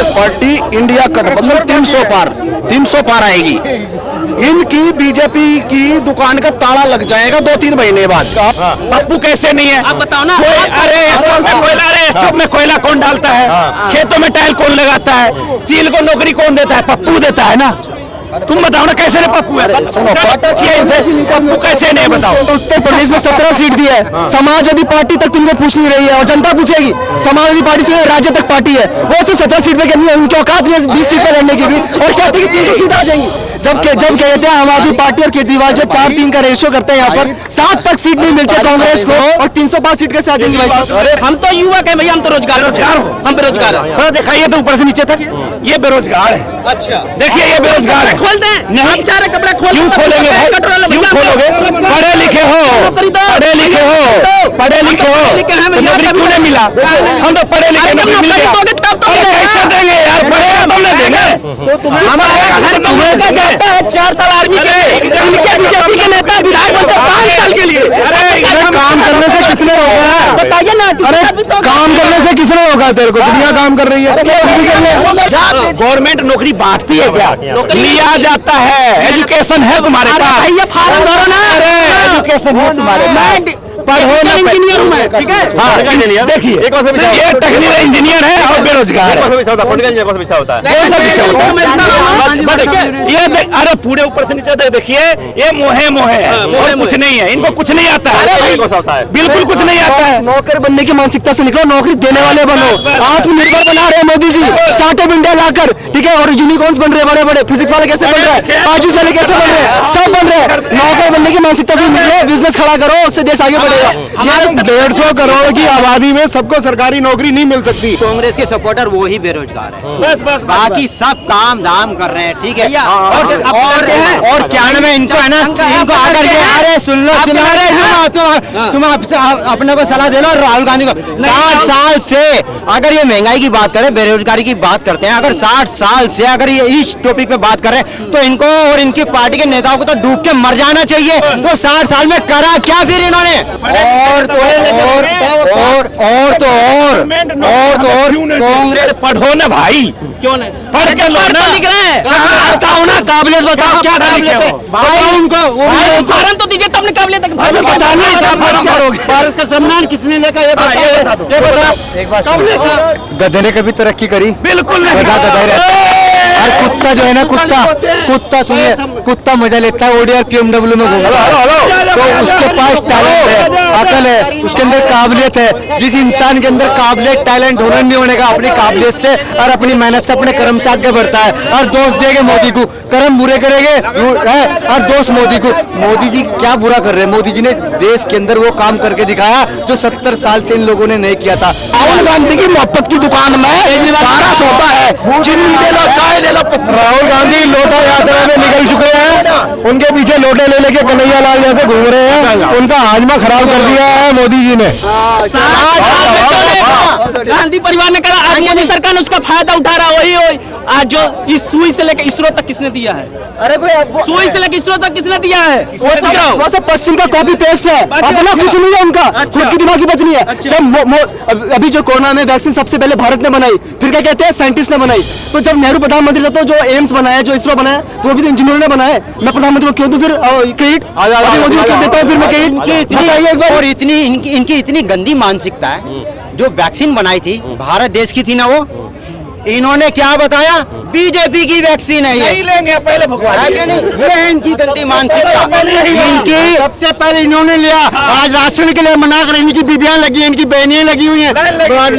Congress party India गठबंधन 300 पार आएगी। इनकी बीजेपी की दुकान का ताला लग जाएगा 2-3 महीने बाद। पप्पू कैसे नहीं है आप बताओ ना। अरे स्टोव में कोयला कौन डालता है, खेतों में टाइल कौन लगाता है, चील को नौकरी कौन देता है, पप्पू देता है ना। तुम बताओ ना कैसे ने पप्पू है, पप्पू कैसे नहीं बताओ। उत्तर प्रदेश में 17 सीट दी है, समाजवादी पार्टी तक तुमको पूछ नहीं रही है और जनता पूछेगी। समाजवादी पार्टी से राज्य तक पार्टी है, वो सिर्फ 17 सीट पे कहती है, उनकी औकात नहीं है 20 सीट पे लड़ने की भी, और कहते हैं कि 300 सीट आ जाएंगी। जब कहते हैं आम आदमी पार्टी और केजरीवाल जो 4-3 का रेशियो करते हैं, यहाँ पर 7 तक सीट नहीं मिलती कांग्रेस को, और 305 सीट कैसे आ जाएंगी भाई साहब। अरे हम तो युवा है भैया, हम तो रोजगार हो, हम बेरोजगार है। थोड़ा दिखाइए तो ऊपर से नीचे तक, ये बेरोजगार है। अच्छा देखिए ये बेरोजगार है। खोल दें नहीं, बेचारे कपड़े खोल क्यों खोलेंगे, क्यों खोलोगे? पढ़े लिखे हो, पढ़े लिखे हो, पढ़े लिखे हो, नौकरी क्यों नहीं मिला? हम तो पढ़े लिखे नहीं मिला, कैसे देंगे यार? पढ़े तो नहीं देंगे। तो तुम्हें 4 साल आर्मी के, इनके बीजेपी के नेता विधायक बनते 5 साल के लिए। अरे काम करने से किसने रोका है बताइए ना। अरे काम करने से किसने रोका तेरे को? दुनिया काम कर रही है। गवर्नमेंट नौकरी बांटती है क्या? लिया जाता है, एजुकेशन है तुम्हारे पास, ये फार्म भरो ना। अरे एजुकेशन है तुम्हारे पास, पढ़ो ना। इंजीनियर हूं मैं, ठीक है। हाँ देखिए ये टेक्निकल इंजीनियर है और बेरोजगार है। ये अरे पूरे ऊपर से नीचे तक देखिए, ये मोहे है और कुछ नहीं है, इनको कुछ नहीं आता है, बिल्कुल कुछ नहीं आता है। नौकर बनने की मानसिकता से निकलो, नौकरी देने वाले बनो। आत्मनिर्भर बना रहे हैं मोदी जी स्टार्टअप इंडिया लाकर, ठीक है। और यूनिकॉर्न्स बन रहे हैं बड़े बड़े, फिजिक्स वाले कैसे बन रहे हैं, पांचवी वाले कैसे बन रहे हैं, सब बन रहे हैं। नौकर बनने की मानसिकता से निकलो, बिजनेस खड़ा करो, उससे देश आगे बढ़ेगा। 150 करोड़ की आबादी में सबको सरकारी नौकरी नहीं मिल सकती। कांग्रेस के सपोर्टर वो ही बेरोजगार है, बस बाकी सब काम धाम कर रहे हैं, ठीक है। और क्या नाम है इनको, है ना, इनको आकर के अरे सुन लो तुम अपने को सलाह दे लो राहुल गांधी को। 60 साल से अगर ये महंगाई की बात करें, बेरोजगारी की बात करते हैं, अगर 60 साल से अगर ये इस टॉपिक पे बात कर रहे हैं, तो इनको और इनकी पार्टी के नेताओं को तो डूब के मर जाना चाहिए। तो 60 साल में करा क्या फिर इन्होंने? और कांग्रेस पढ़ो ना भाई, क्यों नहीं पढ़ के लो ना, लिख रहे हैं। बताओ ना काबिलियत, बताओ क्या काबिलियत है भाई उनको, फॉर्म तो दीजिए तब काबिलियत है। भारत का सम्मान किसने लेकर, ये बताओ। एक बात, गधे ने कभी तरक्की करी? बिल्कुल नहीं। और कुत्ता जो है ना, कुत्ता सुनिए, कुत्ता मजा लेता है ओडीआर पीएमडब्ल्यू में घूमता है, तो उसके पास टैलेंट है, अकल है, उसके अंदर काबिलियत है। जिस इंसान के अंदर काबिलियत, टैलेंट, हुनर नहीं होने का, अपनी काबिलियत से और अपनी मेहनत से, अपने कर्म से आगे बढ़ता है। और दोस्त देंगे मोदी को, कर्म बुरे करेंगे और दोस्त मोदी को। मोदी जी क्या बुरा कर रहे हैं? मोदी जी ने देश के अंदर वो काम करके दिखाया जो 70 साल से इन लोगों ने नहीं किया था। राहुल गांधी की मोहब्बत की दुकान में सारा सौदा है, चीनी ले लो, चाय ले लो। राहुल गांधी लोटा यात्रा में निकल चुके हैं, उनके पीछे लोटे ले लेके कन्हैया लाल जैसे घूम रहे हैं। उनका हाजमा खराब कर दिया है मोदी जी ने। गांधी परिवार ने कहा, आज मोदी सरकार ने उसका फायदा उठा रहा, वही आज जो इस सुई से लेकर इसरो तक किसने दिया है? अरे कोई सुई से लेकर इसरो तक किसने दिया है? वो सब पश्चिम का कॉपी पेस्ट है, अपना कुछ नहीं है उनका, खुद की दिमागी बच नहीं है। जब अभी जो कोरोना में वैक्सीन सबसे पहले भारत ने बनाई, फिर क्या कहते हैं साइंटिस्ट ने बनाई। तो जब नेहरू प्रधानमंत्री था, तो जो एम्स बनाया, जो इसरो बनाया, तो वो भी तो इंजीनियरों ने बनाया। मैं प्रधानमंत्री को क्यों दूं फिर क्रेडिट? मोदी को क्यों देता हूं फिर मैं क्रेडिट? और इनकी इतनी गंदी मानसिकता है। जो वैक्सीन बनाई थी भारत देश की थी ना, वो इन्होंने क्या बताया? बीजेपी की वैक्सीन है ये, नहीं लेंगे पहले भगवान। ये इनकी गंदी मानसिकता, इनकी सबसे पहले इन्होंने लिया। आज राशन के लिए मना कर, इनकी बीबियां लगी हैं, इनकी बहनियां लगी हुई हैं,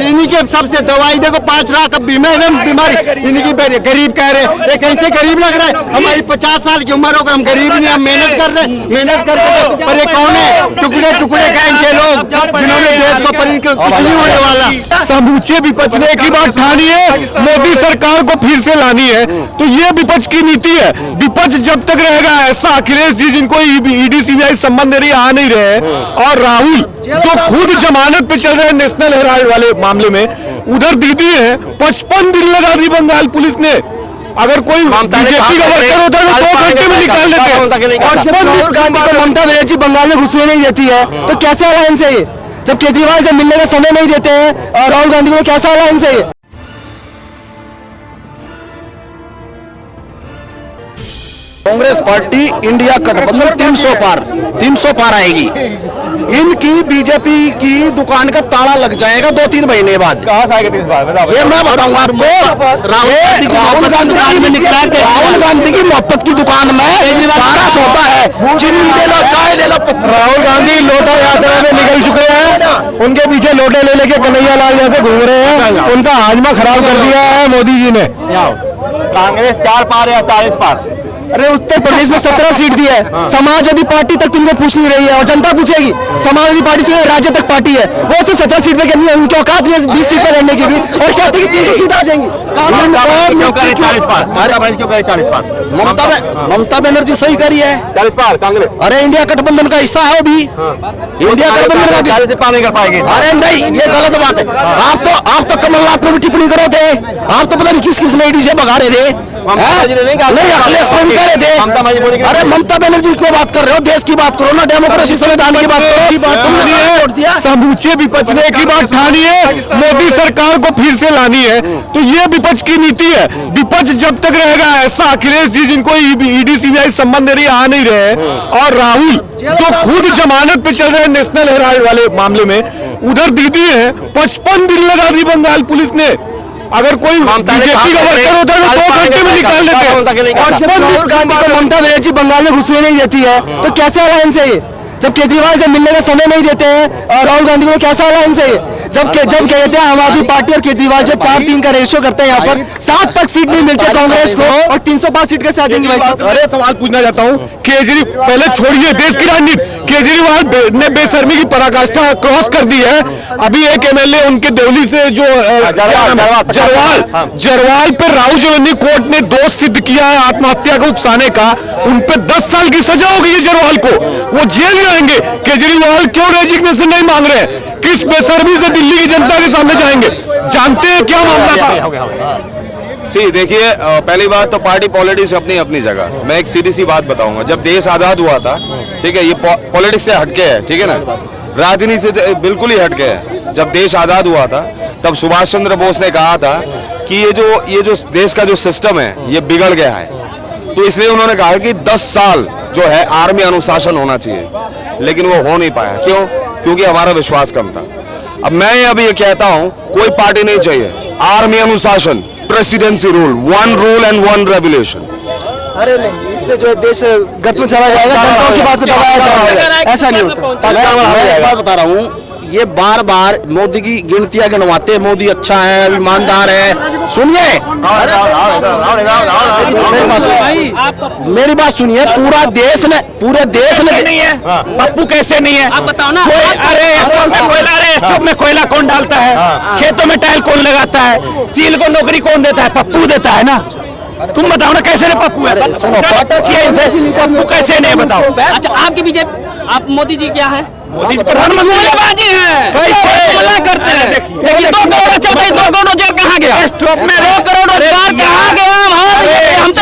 इनकी सबसे दवाई देखो 5 लाख अब बीमारी, इनकी गरीब कह रहे हैं। ये कैसे गरीब लग रहा है? हमारी 50 साल की उम्र होकर हम गरीब नहीं, हम मेहनत कर रहे हैं, मेहनत करके। पर ये कौन है? टुकड़े टुकड़े गैंग के लोग जिन्होंने देश को कुछ नहीं होने वाला। समूचे विपक्ष ने एक ही बात ठानी है, मोदी सरकार को फिर से लानी है। तो ये विपक्ष की नीति है। विपक्ष जब तक रहेगा ऐसा, अखिलेश जी जिनको ईडी सीबीआई संबंध दे रही आ नहीं रहे, और राहुल जो खुद जमानत पे चल रहे हैं नेशनल हेराल्ड वाले मामले में, उधर दीदी है 55 दिन लगा दी बंगाल पुलिस ने। अगर कोई बीजेपी का वर्कर होता है तो 2 घंटे में निकाल लेते हैं। राहुल गांधी को ममता बनर्जी बंगाल में घुसने नहीं देती है, तो कैसे अलायंस है ये? जब केजरीवाल जब मिलने का समय नहीं देते हैं, और राहुल गांधी को कैसा अलायंस है ये? कांग्रेस पार्टी इंडिया गठबंधन 300 पार आएगी। इनकी बीजेपी की दुकान का ताला लग जाएगा 2-3 महीने बाद। कहाँ से आएगा 3 बार ये मैं बताऊंगा आपको। राहुल गांधी की मोहब्बत की दुकान में सारा सौदा है। चीनी ले लो, चाय ले लो। राहुल गांधी लोटा यात्रा में निकल चुके हैं, उनके पीछे लोटे ले लेके कन्हैया लाल जैसे घूम रहे हैं। उनका हाजमा खराब कर दिया है मोदी जी ने। कांग्रेस 4 पार या 40 पार? अरे उत्तर प्रदेश में 17 सीट दी है। समाजवादी पार्टी तक तुमको पूछ नहीं रही है और जनता पूछेगी। समाजवादी पार्टी से राज्य तक पार्टी है, वो सिर्फ 17 सीट पे करनी है। उनकी औकात नहीं है 20 सीट पे लड़ने की भी, और कहते हैं कि 300 सीट आ जाएंगी। ममता बनर्जी सही करी है। 40 पार कांग्रेस? अरे इंडिया गठबंधन का हिस्सा है भी। इंडिया गठबंधन का 40 पार नहीं कर पाएंगे। अरे नहीं, ये गलत बात है। आप तो कमलनाथ को भी टिप्पणी करो थे। आप तो पता नहीं किस लेडी से भगा रहे थे। नहीं, अखिलेश में भी कह रहे थे। अरे ममता बनर्जी की बात कर रहे हो, देश की बात करो ना, डेमोक्रेसी संविधान की बात करो। समूचे विपक्ष ने एक ही बात ठानी है, मोदी सरकार को फिर से लानी है। तो ये विपक्ष की नीति है। विपक्ष जब तक रहेगा ऐसा, अखिलेश जी जिनको ईडी सीबीआई संबंध नहीं आ नहीं रहे, और राहुल जो खुद जमानत पे चल रहे हैं नेशनल हेराल्ड वाले मामले में, उधर दीदी है 55 दिन लगा दी बंगाल पुलिस ने। अगर कोई बीजेपी का वर्कर होता है तो 2 घंटे में निकाल लेते हैं। राहुल गांधी को ममता बनर्जी बंगाल में घुसने नहीं देती है, तो कैसे अलायंस है ये? जब केजरीवाल जब मिलने का समय नहीं देते हैं और राहुल गांधी को कैसा अलायंस है ये? जब कहते हैं आम आदमी पार्टी और केजरीवाल जो 4-3 का रेशियो करते हैं, यहाँ पर 7 तक सीट नहीं मिलती कांग्रेस को, और 305 सीट कैसे आ जाएंगी भाई साहब? अरे सवाल पूछना चाहता हूँ, केजरीवाल पहले छोड़िए देश की राजनीति, केजरीवाल ने बेशर्मी की पराकाष्ठा क्रॉस कर दी है। अभी एक एमएलए उनके देवली से जो जरवाल पे राहुल गांधी कोर्ट ने दोष सिद्ध किया है आत्महत्या को उकसाने का, उन पे 10 साल की सजा हो गई है जरवाल को, वो जेल जाएंगे। केजरीवाल क्यों रेजिग्नेशन नहीं मांग रहे हैं? किस बेशर्मी से दिल्ली की जनता के सामने जाएंगे? जानते हैं क्या मामला था? सी देखिए, पहली बात तो पार्टी पॉलिटिक्स अपनी अपनी जगह। मैं एक सीधी सी बात बताऊंगा, जब देश आजाद हुआ था, ठीक है, ये पॉलिटिक्स से हटके है, ठीक है ना, राजनीति से बिल्कुल ही हटके है। जब देश आजाद हुआ था तब सुभाष चंद्र बोस ने कहा था कि ये जो देश का जो सिस्टम है ये बिगड़ गया है, तो इसलिए उन्होंने कहा कि 10 साल जो है आर्मी अनुशासन होना चाहिए, लेकिन वो हो नहीं पाया। क्यों? क्योंकि हमारा विश्वास कम था। अब मैं अभी ये कहता हूं, कोई पार्टी नहीं चाहिए, आर्मी अनुशासन, presidency rule, 1 rule and 1 regulation. अरे नहीं, इससे जो देश गत में चला जाएगा, जनताओं की बात को दबाया जाएगा, ऐसा नहीं होता। मैं एक बात बता रहा हूँ, ये बार बार मोदी की गिनतियां गिनवाते हैं, मोदी अच्छा है, ईमानदार है। सुनिए, मेरी बात सुनिए, पूरे देश ने नहीं है। पप्पू कैसे नहीं है? आप बताओ ना। अरे स्टोव में कोयला कौन डालता है? खेतों में टाइल कौन लगाता है? चील को नौकरी कौन देता है? पप्पू देता है ना। तुम बताओ ना कैसे पप्पू है? पप्पू कैसे नहीं बताओ? अच्छा, आपकी बीजेपी, आप मोदी जी क्या है? मोदी प्रधानमंत्री हैं, करते हैं, लेकिन 2 करोड़ चल गई, 2 करोड़ रोजगार कहाँ गया? 2 करोड़ रोजगार कहाँ गया? हम तो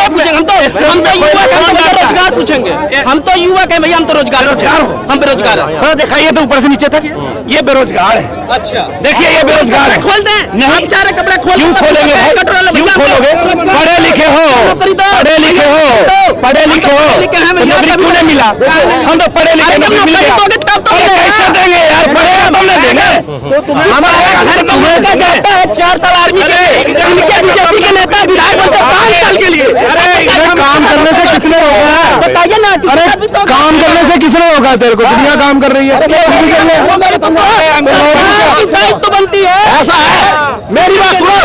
रोजगार पूछेंगे। हम तो युवक है भैया, हम तो रोजगार हम बेरोजगार है। थोड़ा दिखाइए तो ऊपर से नीचे तक। ये बेरोजगार है। अच्छा, देखिए ये बेरोजगार है। खोल दें, हम चाह रहे कपड़ा खोल। क्यों खोलेंगे? क्यों खोलोगे? पढ़े लिखे हो, पढ़े लिखे हो, पढ़े लिखे हो, नौकरी क्यों नहीं मिला? हम तो पढ़े लिखे, नौकरी मिल गया। कैसे देंगे यार? पढ़ेगा तब नहीं देंगे। हमारे घर में क्या कहता है 4 साल आर्मी के, इनके बीजेपी के नेता विधायक बनते 5 साल के लिए। अरे काम करने से किसने रोका है? बताइए ना। अरे काम करने से किसने रोका? तेरे को दुनिया काम कर रही है, तो बनती है। ऐसा है, मेरी बात सुनो,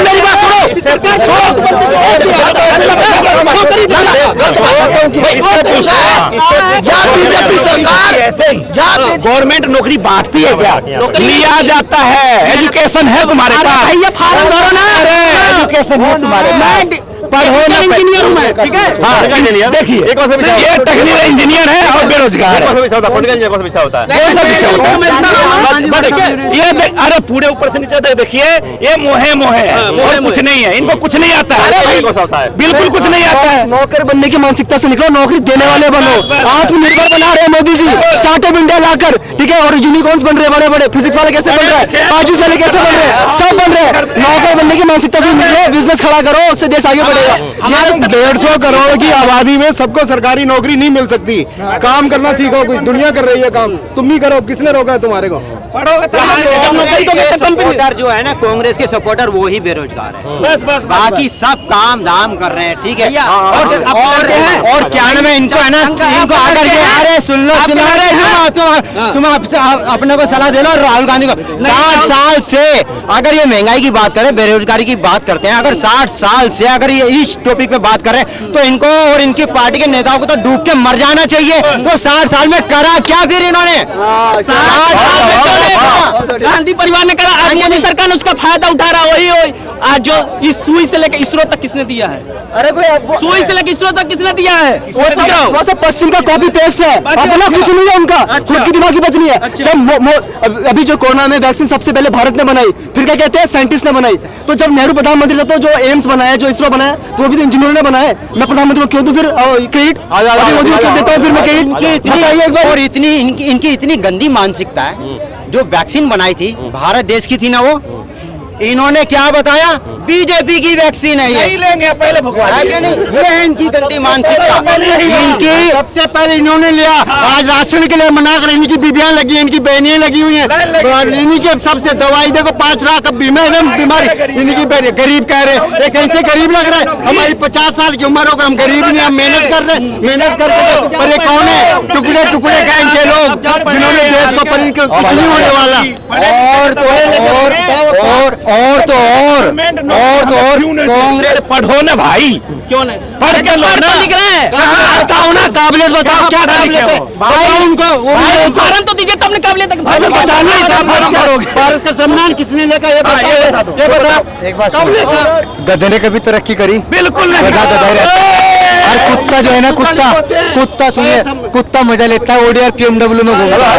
मेरी बात सुनो, बीजेपी सरकार गवर्नमेंट नौकरी बांटती है क्या? लिया जाता है। एजुकेशन है तुम्हारे पास? भैया फार्म भरो ना। अरे एजुकेशन है तुम्हारे पास, पढ़ो ना। इंजीनियर हूँ मैं, ठीक है। हाँ, देखिए ये टेक्निकल इंजीनियर है और बेरोजगार है। ये अरे पूरे ऊपर से नीचे तक देखिए, ये मोहे है और कुछ नहीं है, इनको कुछ नहीं आता है, बिल्कुल कुछ नहीं आता है। नौकर बनने की मानसिकता से निकलो, नौकरी देने वाले बनो। आत्मनिर्भर बना रहे हैं मोदी जी, स्टार्टअप इंडिया लाकर, ठीक है। और यूनिकॉर्न्स बन रहे हैं, बड़े बड़े फिजिक्स वाले कैसे बन रहे हैं, बाजूस वाले कैसे बन रहे हैं, सब बन रहे हैं। नौकर बनने की मानसिकता से निकलो, बिजनेस खड़ा करो, उससे देश आगे बढ़ेगा। 150 करोड़ की आबादी में सबको सरकारी नौकरी नहीं मिल सकती। काम करना सीखो, कुछ दुनिया कर रही है काम, तुम भी करो, किसने रोका है तुम्हारे को? सपोर्टर जो है ना, कांग्रेस के सपोर्टर वो ही बेरोजगार है, बाकी सब काम धाम कर रहे हैं, ठीक है। और क्या नाम है इनको, है ना, इनको आकर के अरे सुन लो तुम अपने को सलाह दे लो राहुल गांधी को। 60 साल से अगर ये महंगाई की बात करें, बेरोजगारी की बात करते हैं, अगर 60 साल से अगर ये इस टॉपिक पे बात कर रहे हैं तो इनको और इनकी पार्टी के नेताओं को तो डूब के मर जाना चाहिए। तो 60 साल में करा क्या फिर इन्होंने? गांधी परिवार ने करा, आज मोदी सरकार ने उसका फायदा उठा रहा, वही आज जो इस सुई से लेकर इसरो तक किसने दिया है? अरे कोई सुई से लेकर इसरो तक किसने दिया है? वो सब पश्चिम का कॉपी पेस्ट है, अपना कुछ नहीं है उनका, खुद की दिमागी बचनी है। जब अभी जो कोरोना में वैक्सीन सबसे पहले भारत ने बनाई, फिर क्या कहते हैं साइंटिस्ट ने बनाई। तो जब नेहरू प्रधानमंत्री था तो जो एम्स बनाया, जो इसरो बनाया, तो वो भी तो इंजीनियर ने बनाया। मैं प्रधानमंत्री को क्यों दूं फिर क्रेडिट? मोदी को क्यों देता हूं फिर मैं क्रेडिट? और इनकी इतनी गंदी मानसिकता है। जो वैक्सीन बनाई थी भारत देश की थी ना, वो इन्होंने क्या बताया? बीजेपी की वैक्सीन है ये, नहीं लेंगे पहले भगवान है कि नहीं? ये है इनकी गंदी मानसिकता। इनकी सबसे पहले इन्होंने लिया, आज राशन के लिए मना कर, इनकी बीबियां लगी हैं, इनकी बहनियां लगी हुई हैं, इनकी सबसे दवाई देखो 5 लाख बीमारी, इनकी गरीब कह रहे, ये कैसे गरीब लग रहा है? हमारी 50 साल की उम्र होकर हम गरीब नहीं, हम मेहनत कर रहे हैं, मेहनत करके, पर ये कौन है? टुकड़े टुकड़े का इनके लोग, जिन्होंने देश को पर कुछ नहीं होने वाला। और कांग्रेस पढ़ो ना भाई, क्यों नहीं पढ़ के लो ना, लिख रहे हैं। बताओ ना, काबिलियत बताओ, क्या काबिलियत है बताओ उनको। उदाहरण तो दीजिए, तब काबिलियत भारत का सम्मान किसने लेकर, ये बताओ। एक बात, गधे ने कभी तरक्की करी? बिल्कुल नहीं। और कुत्ता जो है ना, कुत्ता सुनिए, कुत्ता मजा लेता है ओडीआर पीएमडब्ल्यू में घूमता है,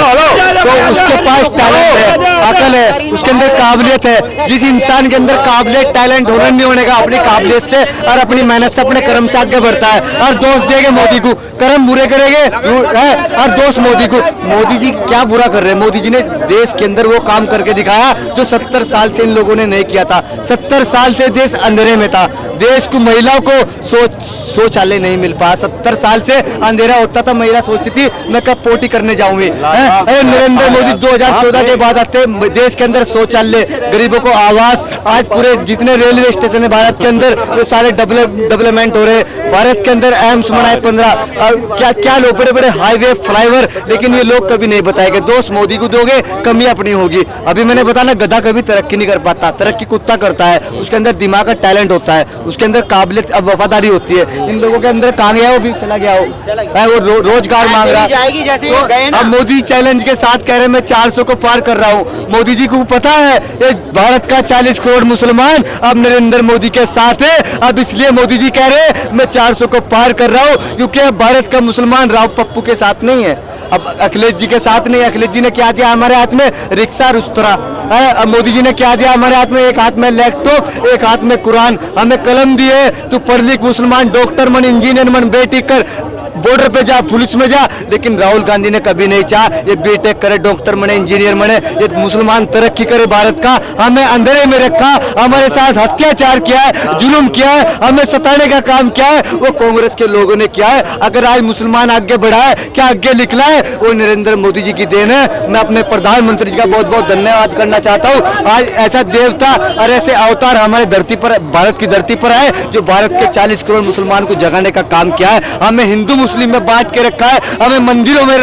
तो उसके पास टैलेंट है, अकल है, उसके अंदर काबिलियत है। जिस इंसान के अंदर काबिलियत, टैलेंट हुनर नहीं होने का, अपनी काबिलियत से और अपनी मेहनत से, अपने कर्म से आगे बढ़ता है। और दोस्त देंगे मोदी को, कर्म बुरे करेंगे और दोस्त मोदी को। मोदी जी क्या बुरा कर रहे हैं? मोदी जी ने देश के अंदर वो काम करके दिखाया जो 70 साल से इन लोगों ने नहीं किया था। 70 साल से देश अंधेरे में था, देश को, महिलाओं को शौचालय नहीं मिल पाया। 70 साल से अंधेरा होता था, महिला सोचती थी मैं कब पोटी करने जाऊंगी। अरे नरेंद्र मोदी 2014 के बाद आते देश के अंदर शौचालय, गरीबों को आवास, आज पूरे जितने रेलवे स्टेशन है भारत के अंदर वो सारे डेवलपमेंट हो रहे। भारत के अंदर एम्स बनाए 15, क्या क्या लोग, बड़े बड़े हाईवे, फ्लाईओवर, लेकिन ये लोग कभी नहीं बताएंगे। दोस्त मोदी को दोगे, कमी अपनी होगी। अभी मैंने बताया, गधा कभी तरक्की नहीं कर पाता, तरक्की कुत्ता करता है। उसके अंदर दिमाग का टैलेंट होता है, उसके अंदर काबिलियत, अब वफादारी होती है। इन लोगों के अंदर कहाँ गया, वो भी चला गया हो, वो रोजगार मांग रहा है। अब मोदी चैलेंज के साथ कह रहे मैं 400 को पार कर रहा हूँ। मोदी जी को पता है ये भारत का 40 करोड़ मुसलमान अब नरेंद्र मोदी के साथ है। अब इसलिए मोदी जी कह रहे मैं 400 को पार कर रहा हूँ, क्योंकि अब भारत का मुसलमान राव पप्पू के साथ नहीं है, अब अखिलेश जी के साथ नहीं। अखिलेश जी ने क्या दिया हमारे हाथ में? रिक्शा, रुस्तरा। अब मोदी जी ने क्या दिया हमारे हाथ में? एक हाथ में लैपटॉप, एक हाथ में कुरान। हमें कलम दिए, तू पढ़ लिख मुसलमान, डॉक्टर बन, इंजीनियर बन, बेटी कर, बॉर्डर पे जा, पुलिस में जा। लेकिन राहुल गांधी ने कभी नहीं चाहा ये बीटेक करे, डॉक्टर बने, इंजीनियर बने, ये मुसलमान तरक्की करे भारत का। हमें अंधेरे में रखा, हमारे साथ अत्याचार किया है, जुल्म किया है, हमें सताने का काम किया है, वो कांग्रेस के लोगों ने किया है। अगर आज मुसलमान आगे बढ़ा है, क्या आगे निकला है, वो नरेंद्र मोदी जी की देन है। मैं अपने प्रधानमंत्री जी का बहुत बहुत धन्यवाद करना चाहता हूँ। आज ऐसा देवता और ऐसे अवतार हमारे धरती पर, भारत की धरती पर आए, जो भारत के 40 करोड़ मुसलमान को जगाने का काम किया है। हमें हिंदू मुस्लिम में बांट के रखा है, हमें मंदिरों में,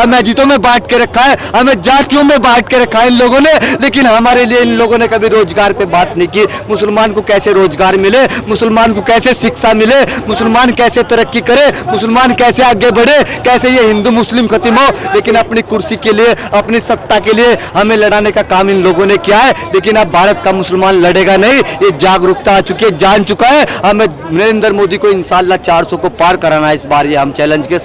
मस्जिदों में बांट के रखा है, हमें जातियों में बांट के रखा है इन लोगों ने। लेकिन हमारे लिए इन लोगों ने कभी रोजगार पे बात नहीं की। मुसलमान को कैसे रोजगार मिले, मुसलमान को कैसे शिक्षा मिले, मुसलमान कैसे तरक्की करे, मुसलमान कैसे आगे बढ़े, कैसे ये हिंदू मुस्लिम खत्म हो। लेकिन अपनी कुर्सी के लिए, अपनी सत्ता के लिए हमें लड़ाने का काम इन लोगों ने किया है। लेकिन अब भारत का मुसलमान लड़ेगा नहीं, ये जागरूकता आ चुकी है, जान चुका है। हमें नरेंद्र मोदी को इंशाल्लाह 400 को पार कराना है इस बार, ये हम चैलेंज के साथ